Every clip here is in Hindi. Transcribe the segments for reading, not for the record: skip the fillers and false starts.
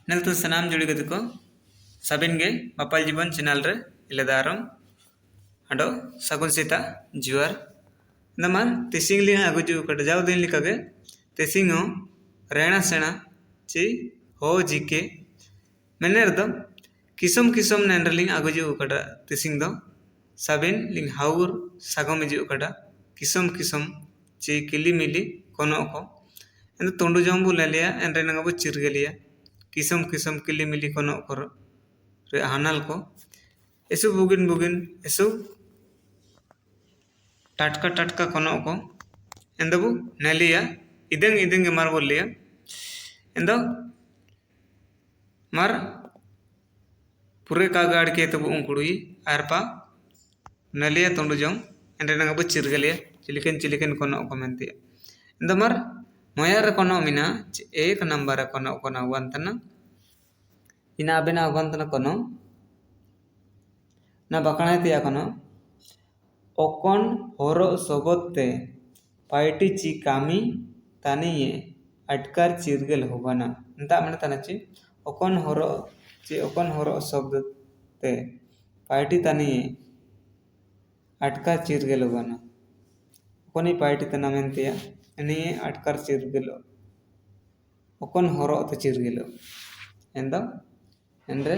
नेलतु सनाम जुड़ी गति को सबिन गे बापाल जीवन चैनल रे इलेदारम अडो सगुन सीता जुआर नमर तिसिंग लिंग अगुजु कट जाव दिन लिखगे तिसिंगो रेणा सेना ची हो जीके मेनेर दो किसम किसम नेंडरलिंग अगुजु कट तिसिंग दो सबिन लिंग हाउर सगम इजु कट किसम किसम ची किली मिली कोनो को एंड तोंडु जम्बु लेलिया एंड रेनगबु चिरगेलिया किसम किसम किली मिली कोनो कर रे हानाल को एसु बुगिन बुगिन एसु टटका टटका कोनो को एंदबु नेलिया इदंग इदंग मार बोलिया एंदो मार पूरे का गाड़ के तब उंकुड़ी आरपा नेलिया तोंडु जम एंड रेनगबु चिरगेलिया चिलिकन कोनो को मेंतिया एंदो मार मोयार कोनो मिना एक नंबर कोनो कोना वंतना इना बेना वंतना कोनो ना बकणा तिया कोनो ओकोन होरो सोबोते पाइटी ची कामी तानिये अटकार चिरगेल होबना अंता मन तनची ओकोन होरो सोबोते पाइटी तानिये अटकार चिरगेल होबना ओकोनी पाइटी तना मेंतिया एनी अटकार चिरगेलो ओकोन होरो ते चिरगेलो एंदो एंड्रे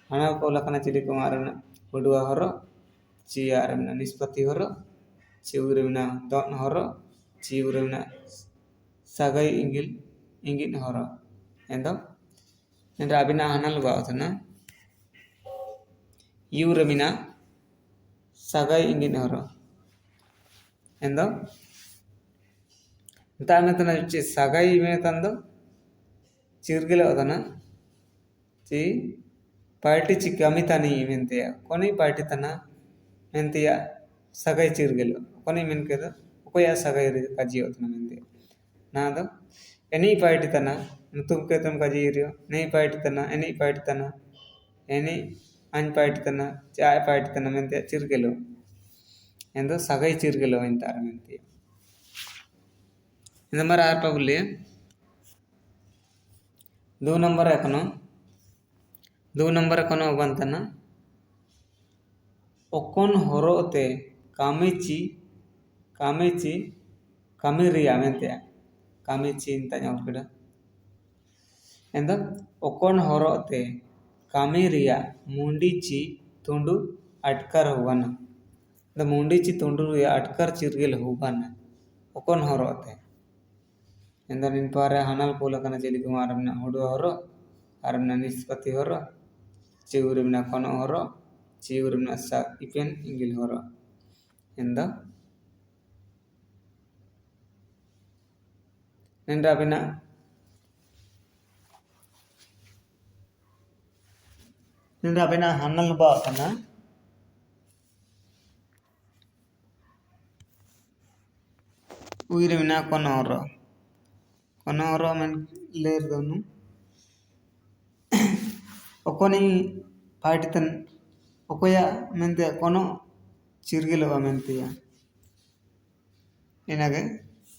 हना को लखना चिली को मारना हुडुआ होरो चियारना निष्पत्ति होरो चिउरेना दोन होरो चिउरेना सगाई इंगिन होरो एंदो एंड्रे अबिना हनल बावतना यूरमिना सगाई इंगिन होरो एंदो ताने तना ची सगाई में तंदो चिरगेलो अदना ची पार्टी ची कमी तानी मेंतिया कोनी पार्टी तना मेंतिया सगाई चिरगेलो कोनी मेन के दो कोया सगाई रे काजी होतना मेंतिया ना दो एनी पार्टी तना तुम के तुम काजी रियो नहीं पार्टी तना एनी अन पार्टी तना चाय पार्टी तना मेंतिया चिरगेलो एंदो सगाई चिरगेलो इंतार मेंतिया नंबर 8 पर बोलिए 2 नंबर एखनो बंतना ओकोन होरोते कामेची कामिरिया मेंतिया कामेची इंता ᱧᱟᱢ ᱠᱮᱫᱟ एंदो ओकोन होरोते कामिरिया मुंडीची तुंडु अटकर होवना द मुंडीची तुंडु या अटकर चिरगेल होवना ओकोन होरोते एंदो निन पारे हनल कोलकना चली कुमारमना हुडु होरो आरमना निष्पत्ति होरो चिउरमना कोनो होरो चिउरमना सा इपेन इंगिल होरो एंदो नेंडा बेना हनल बातना उइरमना कोनो होरो मन लेर दोनु ओकोनी पार्टी तन ओकोया मेंते कोनो चिरगेलो मेंतिया इनागे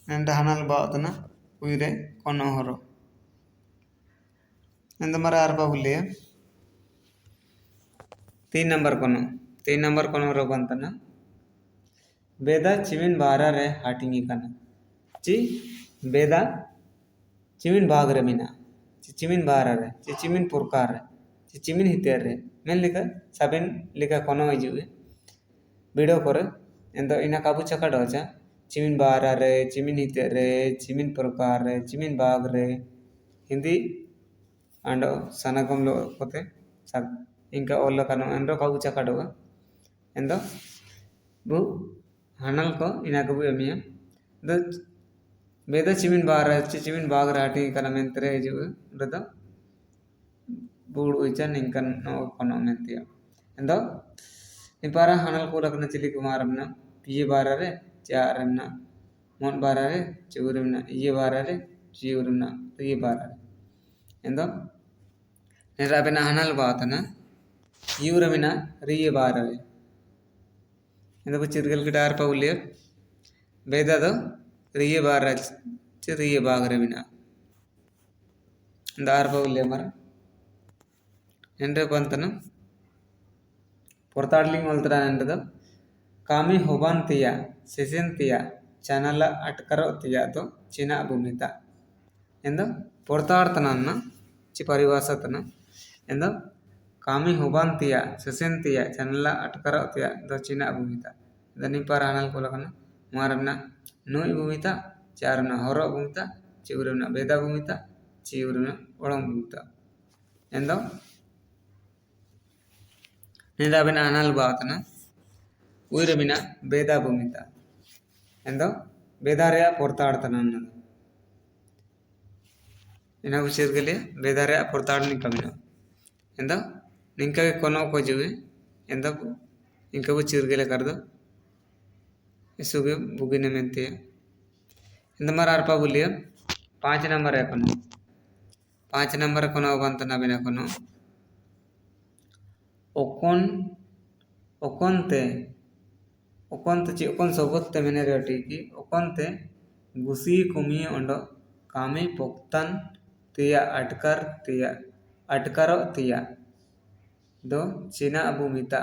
नेंडा हनल बातना उइरे कोनो होरो एंद मरा आरपा बुलिया 3 नंबर कोनो रो बंतना बेदा चिमिन बारा रे हाटिंगी कना ची बेदा चिमिन भाग रे मिना चिमिन बारा रे चिमिन पुरकार रे चिमिन हितेर रे मेन लिखा साबिन लिखा कोनो हिजुए वीडियो करे एंदो इना काबू चका डोचा चिमिन बारा रे चिमिन हितेर रे चिमिन पुरकार रे चिमिन भाग रे हिंदी अंडो सनगम लो कोते सब इंका ओल्ला कनो एंडो काबू चका डोगा एंदो बु हनल को इना कबू एमिया द बेदा चिमिन बाग राटी कना मेंतरे हिजुए रदा बूड उइचन इंकन नो कोनो मेंतिया एंदो निपारा हनल को लकना चिली कुमारमना पिए बारा रे चारमना मोन बारा रे चिउरमना ये बारा रे चिउरमना ये बारा रे एंदो नेरा बेना हनल बातना यूरमिना रिये बारा रे एंदो चिरगल गिटार पाउलिया बेदा दो रिये बारा चिरिये बाग रे बिना दार पाउलिया मरा ಎಂದ್ರೆ ಬಂತನ ಪೊರ್ತಾಡ್ಲಿಂಗ್ ಒಲ್ತರ ಎಂಟದ ಕಾಮಿ ಹೊಬಾಂತಿಯ ಸೆಸೆಂತಿಯ ಚಾನಲ ಅಟ್ಕರೋ ತಿಯಾದು ಚಿನ ಭೂಮಿತ ಎಂದ ಪೊರ್ತಾಡ್ತನನ್ನ చి పరిభాషతన ಎಂದ ಕಾಮಿ ಹೊಬಾಂತಿಯ ಸೆಸೆಂತಿಯ ಚಾನಲ ಅಟ್ಕರೋ ತಿಯ ದ ಚಿನ ಭೂಮಿತ ದನಿ ಪರ ಹನಲ್ ಕೊಲಕನ ಮಾರನ್ನ ನೋಯ್ ಭೂಮಿತ ಚಾರನ ಹೊರ ಭೂಮಿತ ಚಿಗುರನ ಬೇದ ಭೂಮಿತ ಚಿಗುರನ ಒಳಂ ಭೂಮಿತ ಎಂದ ನಿಂದಾಬಿನ ಹನಲ್ ಬಾತನ ಊರಮಿನ ಬೇದ ಭೂಮಿತ ಎಂದ ಬೇದಾರ್ಯ ಪೊರ್ತಾಡ್ತನ ಅನ್ನದು इना विषय के लिए बेदारे पोर्ताड़ निकमिनो ಎಂದ ನಿಂಕಗೆ ಕೊನೋ ಕೊಜುವೆ ಎಂದ ಇಂಕವು ಚಿರ್ಗೆಲೆ ಕರ್ದು ಇಸುಗೆ ಬುಗಿನೆ ಮೆಂತೆ ಎಂದ ಮರ ಅರ್ಪ बुलिय 5 नंबर है कोनो 5 नंबर कोनो ಬಂತ ನಬಿನ ಕೊನೋ ओकोन ओकोनते ओकोनते ची ओकोन सोबतते मेने रेटी की ओकोनते गुसी कुमी ओंडो कामी पोक्तन तिया अटकरो तिया दो चिना भूमिता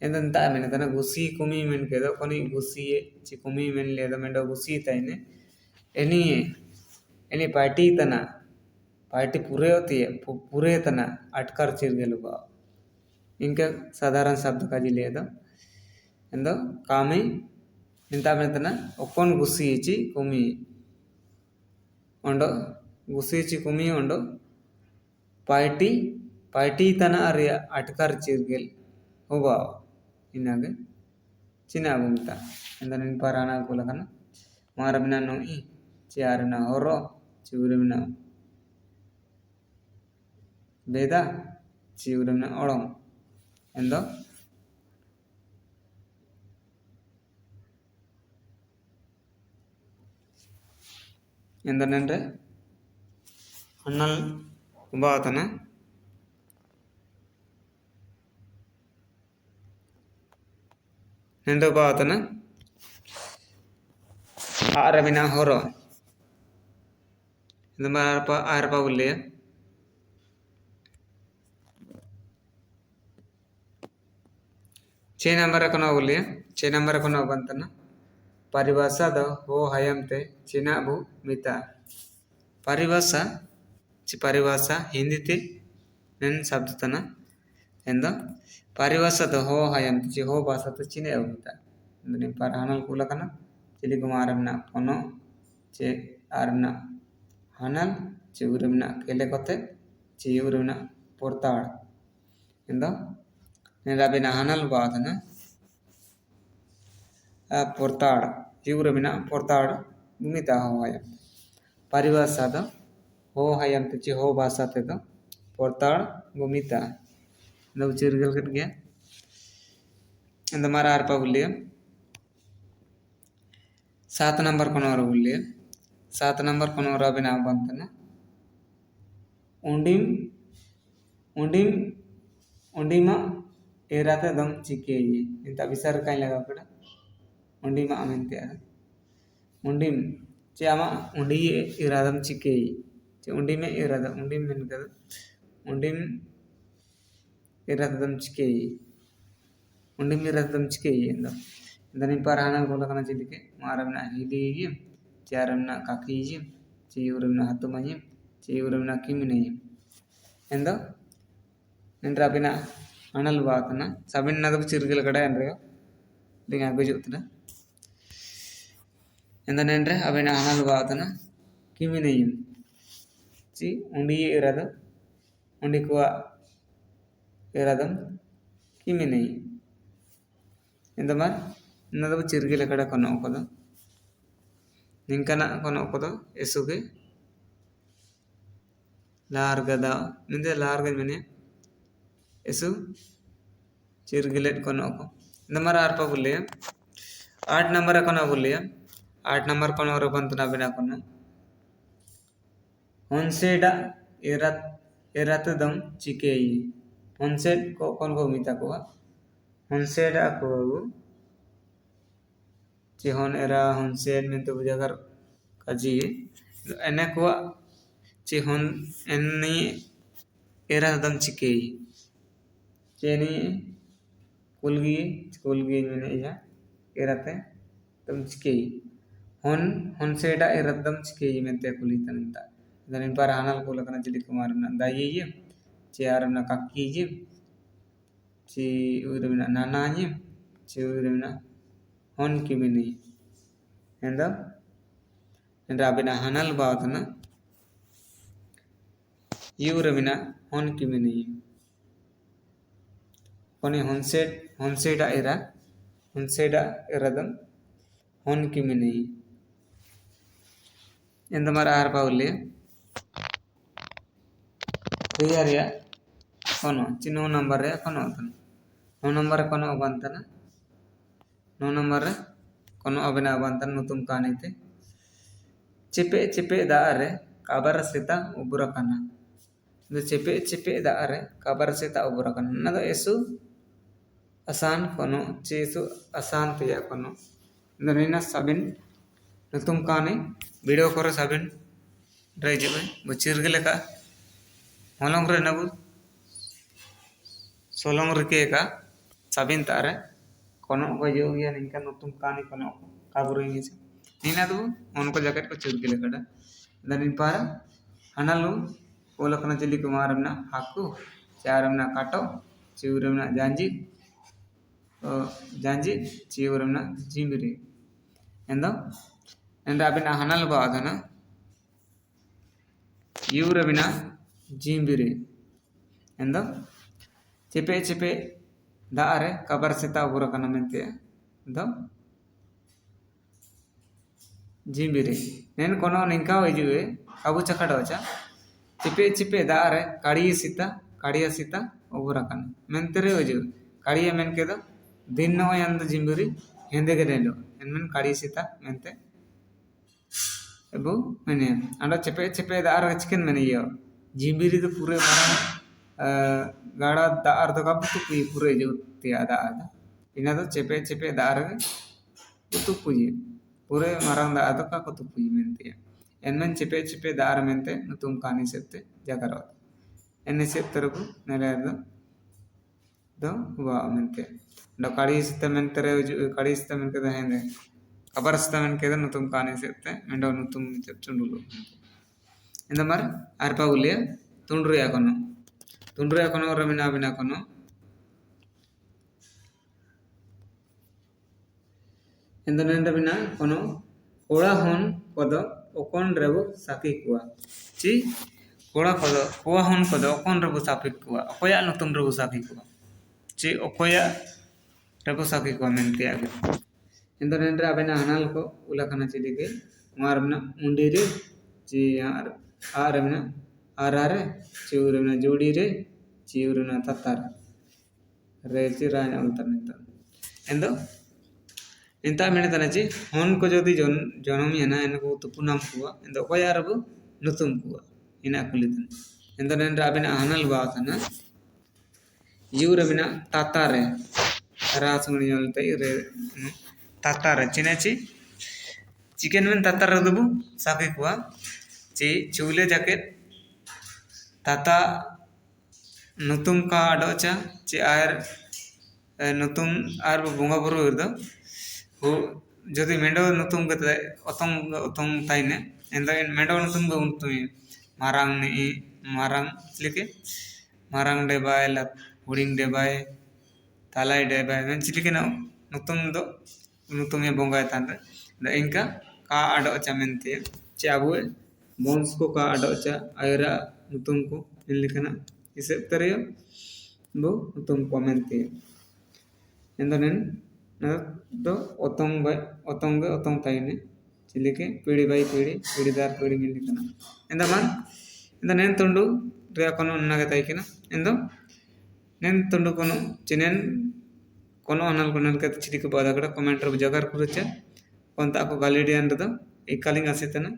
ಎಂದಂತ ಆಮೇಲೆ ತನ ಗುಸಿ ಕುಮಿ ಮೆನ್ ಕೆದೋ ಕೊನಿ ಗುಸಿಯೆ ಚಿ ಕುಮಿ ಮೆನ್ ಲೇದ ಮೆಂಡೋ ಗುಸಿ ತೈನೆ ಎನಿ ಪಾರ್ಟಿ ತನ पार्टी पूरे होती है पूरे तना अटकर चिरगेलु बा इनके साधारण शब्द का जी ले दो ಎಂದೋ ಕಾಮಿ ಇಂತ ಮೆಂತನ ಒಕ್ಕೊನ್ ಗುಸಿ ಚಿ ಕುಮಿ ಒಂಡೋ ಗುಸಿ ಚಿ ಕುಮಿ ಒಂಡೋ पार्टी तना अरे अटकर चिरगेल होबा इनागे चिना भूमिता ಎಂದನ ಪರಾನ ಕುಲಕನ ಮಾರಬಿನ ನೋಯಿ ಚಿಯಾರನ ಹೊರೋ ಚಿಗುರಮಿನ ಬೇದ ಚಿಗುರಮಿನ ಒಳಂ ಎಂದೋ ಎಂದನೆಂದ್ರೆ ಅನ್ನಲ್ ಉಬಾತನ ನೆಂದು ಉಬಾತನ ಆರಬಿನ ಹೊರೋ ಎಂದು ಆರಪ ಉಲ್ಲೆಯ 6 नंबर कनो बोलिए 6 नंबर कनो बंतना परिभाषा द हो हयमते चिना भू मिता परिभाषा ची परिभाषा हिंदी ते नन शब्द तना ಎಂದ ಪರಿಭಾಷಾ ದ हो हयमते ची हो भाषा तो चिने मिता नि पर हनल कुलकना चिली कुमारमना कोनो चे आरना हनल चिगुरमना केले कोते चिगुरमना पोर्ताड़ ಎಂದ नेराबिना हनल बादना पोर्ताड़ चिगुरमिना पोर्ताड़ भूमिता हो हयम परिभाषा द हो हयम ते हो भाषा ते द पोर्ताड़ भूमिता नव चिरगल कट गया मारा आरपा बोलिए 7 नंबर कोनोर बोलिए 7 नंबर कोनोर बिना बंतना उंडिम उंडिम उंडिमा एराते दम चिके इंता विचार कहीं लगा पड़ा उंडिमा अमेंते उंडिम चे आमा उंडी इरादम चिके चे उंडी में इरादा उंडिम में कर उंडिम इरादम चिके उंडिम इरादम चिके इंदा इंदा पर हाना बोला करना चाहिए के मारमना हिली ये चारमना काकी ये चीउरमना हतुमये चीउरमना किमिने इंदा इंद्रा बिना अनल बातना सबिन नदब चिरगल कड़ा एंड्रे लिंगा गुजुतना ಎಂದನೆಂದ್ರೆ ಅವಿನ ಅನಲ್ ಬಾತನ ಕಿಮಿನೆಯಂ ची उंडी इरादा उंडी कुआ इरादम किमिनेय इंदमर नदब चिरगिल कड़ा कोनो कोदो निंकना कोनो कोदो एसुगे लार्गदा निंदे लार्गद मेने एसु चिरगिलेट कोनो को इंदमर आरपा बोलिए 8 नंबर कोनो बोलिए 8 नंबर कोनो बंतना बिना कोनो होनसेडा एरत दम चिकेई होनसेड को कौन को मिता को होनसेडा को ची होन एरा होनसेड में तो बुझाकर काजी एने को ची होन एनी एरा दम चिके चेनी कुलगी मैंने या एराते दम चिके हन सेडा एरा दम चिके मेंते कुली तनता दनिन पर हानल को लकना चिली कुमार ना दाई ये चियार ना काकी ये ची उरमिना नाना ये ची उरमिना हन की मिनी एंदा एंदा बिना हानल बावतना यूरमिना हन की मिनी कोनी हनसेडा एरा दम हन की मिनी एंदा मार आर पाउले रिया रिया कोनो चिनो नंबर रे कोनो तन नो नंबर कोनो बंतना नो नंबर रे कोनो अबना बंतन नुतुम कानीते चिपे चिपे दारे काबर सेता उबुरकना दो चिपे दारे काबर सेता उबुरकना नदो एसु आसान कोनो चेसु आसान तिया कोनो दनिना साबिन नुतुम कानी वीडियो करे साबिन ड्राइजबे बचिर गेले का होलंग रे नबु सोलंग रके का साबिन तारे कोनो को जो या निका नुतुम कानी कोनो काबुरिंग से नीना दो उनको जैकेट को चिर गेले कड़ा दनिन पार हनलु ओलकना चिली कुमारमना हाकु चारमना काटो चिवरमना जांजी चिवरमना जिंबिरी एंदो एंदा बिना हनल बादना यूरबिना जिंबिरी एंदो चिपे चिपे दारे कबर सेता बुरकना मेंते दो जिंबिरी नेन कोनो निंका वजुए काबू चकड़ोचा चिपे चिपे दारे काड़िया सीता उबुरकना मेंतरे वजु काड़िया मेन के दो दिन यंद जिंबिरी हेंदे गेनेलो एनमेन काड़ी सीता मेंते एबु मेने अंडा चिपे चिपे दारे चिकन मेने यो जिंबिरी तो पूरे मारा गाड़ा दार तो कब तो पूरे जो तिया दार इना तो चिपे चिपे दार तो पुजी पूरे मारंग दार तो का तो पुजी मेंते एनमेन चिपे चिपे दार मेंते तुम कानी सेते जगरो एने से तरबु नेले दो वा मेंते नो काड़ी सिते मेंते रे काड़ी सिते मेंते द हेंदे कबर सिते मेंके द तुम कानी सेते मेंडो तुम चुंडुलो इंद मर आरपा उलिया तुंड्रिया कोनो रमिना बिना कोनो इंद नेंड बिना कोनो कोड़ा हन पदो ओकोन रेबो साकी कुआ ची कोड़ा पदो कोआ हन पदो ओकोन रेबो साकी कुआ ओकोया नुतुम रेबो साकी कुआ ची ओकोया रेबो साकी कुआ मेंते आगे इंद नेंड अबेना हनल को उलकना चिली के मारबना मुंडी रे ची आरमना आरारे चिवरना जोड़ी रे चिवरना तत्तार रे चिराना उल्तन एंदो इंता मेने तनची हन को जोदी जनमी है ना इनको तुपुनाम कुआ इंदो को यारबु नुतुम कुआ इना कुलितन इंदो नेंड अबेना हनल बातना यूरबिना तातारे रासंगनी जलते रे तातारे चिनेची चिकन में तातारे दबु साकी कुआ ची चूले जैकेट ताता नुतुम का अडोचा ची आयर नुतुम आर बोंगा बुरु इरदो हो जदि मेंडो नुतुम गते ओतंग ताइने एंदा मेंडो नुतुम गो उनतुई मारांग लिके मारांग डे बाय ला हुडिंग डे बाय तालाई डे बाय मेन चिलिके ना नुतुम दो नुतुम ये बोंगा तांदे द इनका का अडोचा मेंते ची आबुए बोन्स को का अडोचा आयरा नुतुम को इनलिकना इसे तरियो बो नुतुम को मेंते एंदनेन दो ओतंग ताइने चिलिके पीड़ी दार पीड़ी मिलिकना एंदमान एंद नेन तुंडु रे कोनो नगे ताइकिना एंदो नेन तुंडु कोनो चिनेन कोनो अनल कोनन के चिलिके बादागड़ा कमेंट रे जगर कुरचे कोंता को गालिडियन दो इकालिंग आसेतना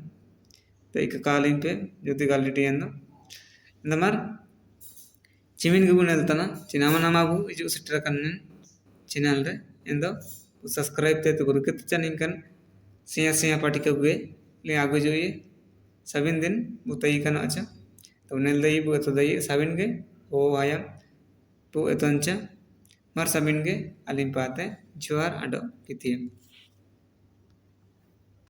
तो एक कालिंग पे ज्योति गालिडियन दो इंदमार चिमिन गुबु नेलतना चिनामा नामागु इजु सिटर कन्न चैनल रे इंदो सब्सक्राइब ते तो गुरुकत चनिंकन सिया पाटी के गे ले आगु जोए सबिन दिन बुतई कन अच्छा तो नेल दई बु तो दई साबिन के ओ हायम पु एतंचा मर साबिन के अलिम पाते जोहार आडो कितियम।